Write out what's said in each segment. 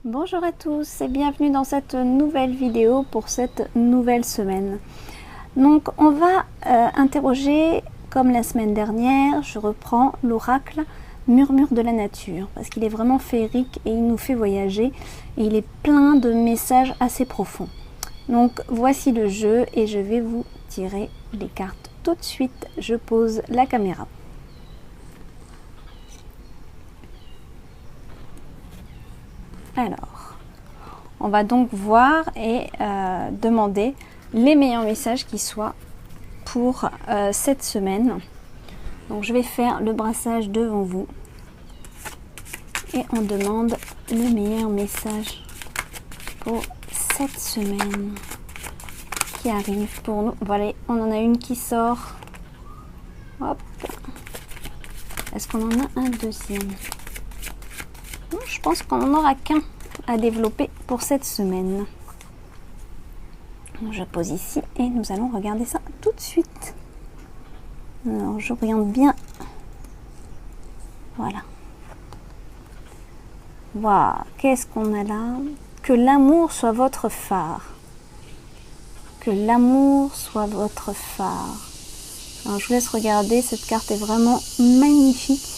Bonjour à tous et bienvenue dans cette nouvelle vidéo pour cette nouvelle semaine. Donc on va interroger, comme la semaine dernière, je reprends l'oracle Murmure de la nature parce qu'il est vraiment féerique et il nous fait voyager et il est plein de messages assez profonds. Donc voici le jeu et je vais vous tirer les cartes tout de suite. Je pose la caméra. Alors, on va donc voir et demander les meilleurs messages qui soient pour cette semaine. Donc je vais faire le brassage devant vous et on demande le meilleur message pour cette semaine qui arrive pour nous. Voilà, on en a une qui sort. Hop. Est-ce qu'on en a un deuxième? Je pense qu'on n'en aura qu'un à développer pour cette semaine. Je pose ici et nous allons regarder ça tout de suite. Alors j'oriente bien. Voilà. Waouh, qu'est-ce qu'on a là? Que l'amour soit votre phare. Que l'amour soit votre phare. Alors je vous laisse regarder, cette carte est vraiment magnifique.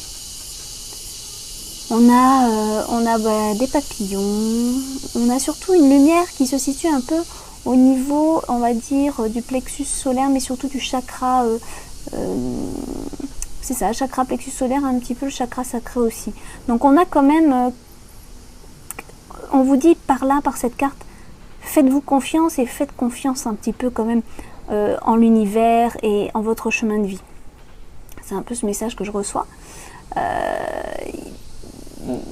On a des papillons, on a surtout une lumière qui se situe un peu au niveau, on va dire, du plexus solaire, mais surtout du chakra, c'est ça, chakra plexus solaire, un petit peu le chakra sacré aussi. Donc on a quand même, on vous dit par là, par cette carte, faites-vous confiance et faites confiance un petit peu quand même en l'univers et en votre chemin de vie. C'est un peu ce message que je reçois.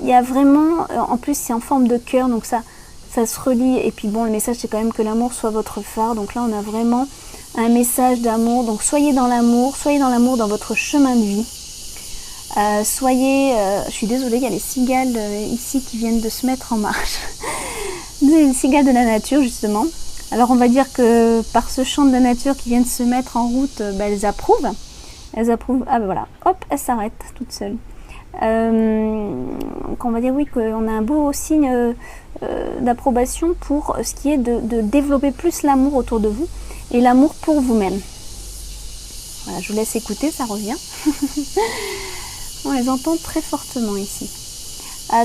Il y a vraiment, en plus c'est en forme de cœur, donc ça se relie. Et puis bon, le message c'est quand même que l'amour soit votre phare. Donc là on a vraiment un message d'amour. Donc soyez dans l'amour dans votre chemin de vie. Je suis désolée, il y a les cigales ici qui viennent de se mettre en marche. Les cigales de la nature justement. Alors on va dire que par ce chant de la nature qui vient de se mettre en route, elles approuvent. Elles approuvent, ah ben voilà, hop, elles s'arrêtent toutes seules. Donc on va dire oui qu'on a un beau signe d'approbation pour ce qui est de développer plus l'amour autour de vous et l'amour pour vous-même. Voilà, je vous laisse écouter, ça revient. On les entend très fortement ici.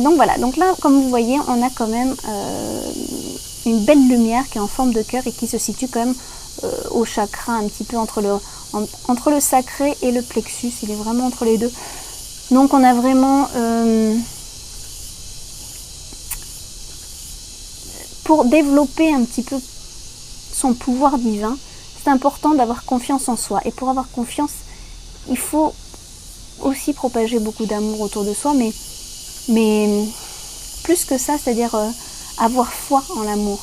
Donc voilà, donc là comme vous voyez on a quand même une belle lumière qui est en forme de cœur et qui se situe quand même au chakra, un petit peu entre le sacré et le plexus. Il est vraiment entre les deux. Donc on a vraiment, pour développer un petit peu son pouvoir divin, c'est important d'avoir confiance en soi. Et pour avoir confiance, il faut aussi propager beaucoup d'amour autour de soi, mais plus que ça, c'est-à-dire avoir foi en l'amour.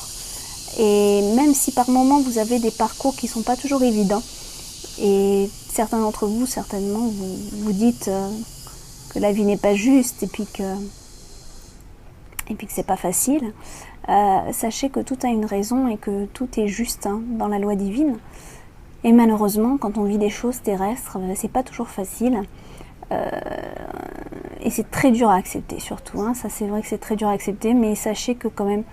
Et même si par moments vous avez des parcours qui ne sont pas toujours évidents, et certains d'entre vous, certainement, vous dites que la vie n'est pas juste et puis que c'est pas facile, sachez que tout a une raison et que tout est juste dans la loi divine. Et malheureusement, quand on vit des choses terrestres, c'est pas toujours facile et c'est très dur à accepter surtout. Ça c'est vrai que c'est très dur à accepter, mais sachez que quand même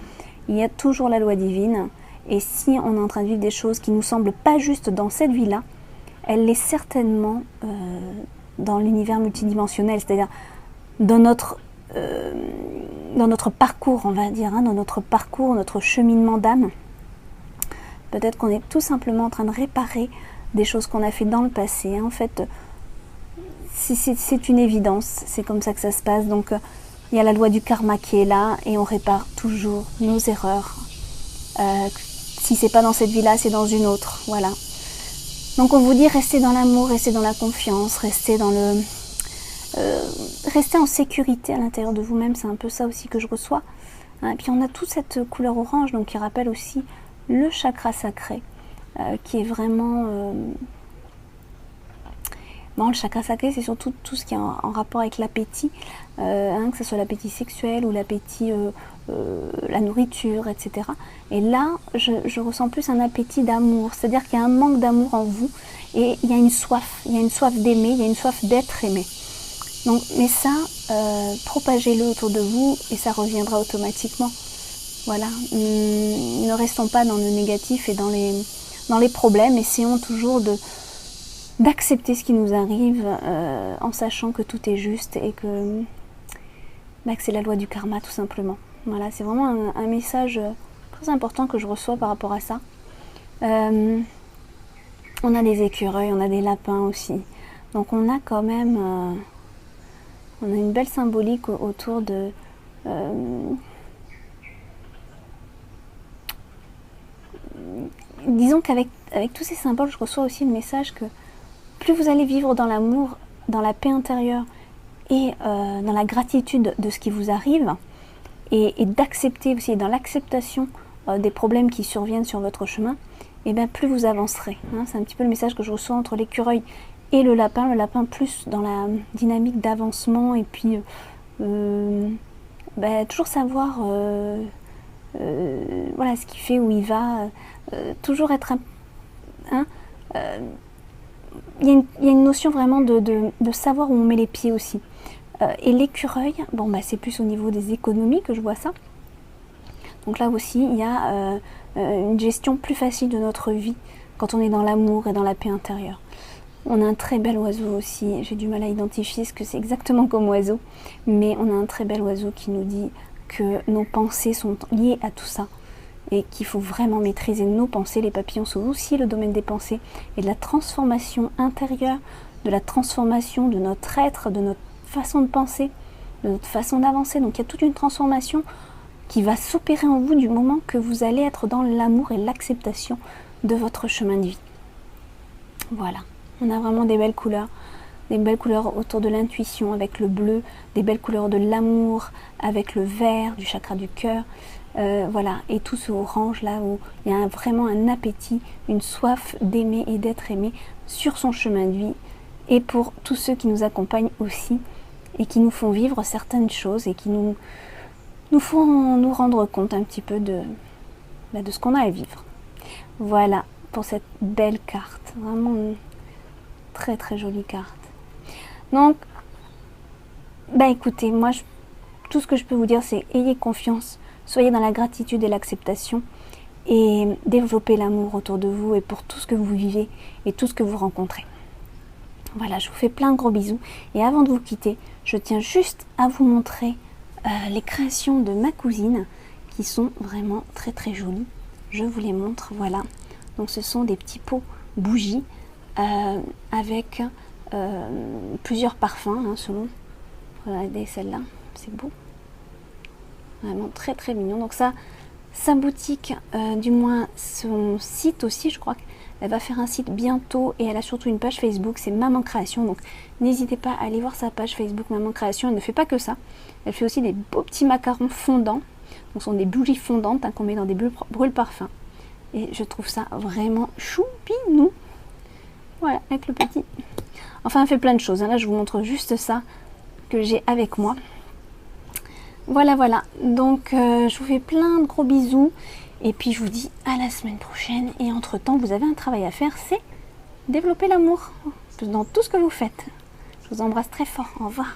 il y a toujours la loi divine. Et si on est en train de vivre des choses qui nous semblent pas justes dans cette vie-là, elle l'est certainement dans l'univers multidimensionnel, c'est-à-dire dans notre parcours, on va dire, dans notre parcours, notre cheminement d'âme. Peut-être qu'on est tout simplement en train de réparer des choses qu'on a fait dans le passé. En fait, c'est une évidence, c'est comme ça que ça se passe. Donc, il y a la loi du karma qui est là et on répare toujours nos erreurs. Si c'est pas dans cette vie-là, c'est dans une autre. Voilà. Donc on vous dit restez dans l'amour, restez dans la confiance, restez en sécurité à l'intérieur de vous-même, c'est un peu ça aussi que je reçois. Et puis on a toute cette couleur orange, donc qui rappelle aussi le chakra sacré, qui est vraiment... Bon, le chakra sacré, c'est surtout tout ce qui est en rapport avec l'appétit, que ce soit l'appétit sexuel ou l'appétit, la nourriture, etc. Et là, je ressens plus un appétit d'amour, c'est-à-dire qu'il y a un manque d'amour en vous et il y a une soif d'aimer, il y a une soif d'être aimé. Donc, mais ça, propagez-le autour de vous et ça reviendra automatiquement. Voilà, ne restons pas dans le négatif et dans les problèmes. Essayons toujours d'accepter ce qui nous arrive en sachant que tout est juste et que c'est la loi du karma tout simplement. Voilà, c'est vraiment un message très important que je reçois par rapport à ça. On a des écureuils, on a des lapins aussi. Donc on a quand même on a une belle symbolique autour de disons qu'avec tous ces symboles, je reçois aussi le message que plus vous allez vivre dans l'amour, dans la paix intérieure et dans la gratitude de ce qui vous arrive, et d'accepter aussi, dans l'acceptation des problèmes qui surviennent sur votre chemin, et bien plus vous avancerez. Hein. C'est un petit peu le message que je reçois entre l'écureuil et le lapin plus dans la dynamique d'avancement, et puis toujours savoir voilà ce qu'il fait, où il va, toujours être il y a une notion vraiment de savoir où on met les pieds aussi. Et l'écureuil, c'est plus au niveau des économies que je vois ça. Donc là aussi, il y a une gestion plus facile de notre vie quand on est dans l'amour et dans la paix intérieure. On a un très bel oiseau aussi, j'ai du mal à identifier ce que c'est exactement comme oiseau, mais on a un très bel oiseau qui nous dit que nos pensées sont liées à tout ça et qu'il faut vraiment maîtriser nos pensées. Les papillons sont aussi le domaine des pensées et de la transformation intérieure, de la transformation de notre être, de notre façon de penser, de notre façon d'avancer. Donc il y a toute une transformation qui va s'opérer en vous du moment que vous allez être dans l'amour et l'acceptation de votre chemin de vie. Voilà, on a vraiment des belles couleurs autour de l'intuition avec le bleu, des belles couleurs de l'amour avec le vert, du chakra du cœur, voilà, et tout ce orange là où il y a vraiment un appétit, une soif d'aimer et d'être aimé sur son chemin de vie, et pour tous ceux qui nous accompagnent aussi et qui nous font vivre certaines choses et qui nous font nous rendre compte un petit peu de ce qu'on a à vivre. Voilà pour cette belle carte, vraiment une très très jolie carte. Donc, écoutez, moi tout ce que je peux vous dire, c'est ayez confiance, soyez dans la gratitude et l'acceptation et développez l'amour autour de vous et pour tout ce que vous vivez et tout ce que vous rencontrez. Voilà, je vous fais plein de gros bisous et avant de vous quitter, je tiens juste à vous montrer les créations de ma cousine qui sont vraiment très très jolies. Je vous les montre, voilà. Donc ce sont des petits pots bougies avec plusieurs parfums selon. Regardez celle-là, c'est beau. Vraiment très très mignon. Donc ça, sa boutique, du moins son site aussi, je crois qu'elle va faire un site bientôt et elle a surtout une page Facebook, c'est Maman Création. Donc n'hésitez pas à aller voir sa page Facebook Maman Création. Elle ne fait pas que ça, elle fait aussi des beaux petits macarons fondants. Donc ce sont des bougies fondantes qu'on met dans des brûle parfums. Et je trouve ça vraiment choupinou. Voilà, avec le petit. Enfin, elle fait plein de choses. Là, je vous montre juste ça que j'ai avec moi. Voilà, voilà. Donc, je vous fais plein de gros bisous. Et puis, je vous dis à la semaine prochaine. Et entre-temps, vous avez un travail à faire, c'est développer l'amour dans tout ce que vous faites. Je vous embrasse très fort. Au revoir.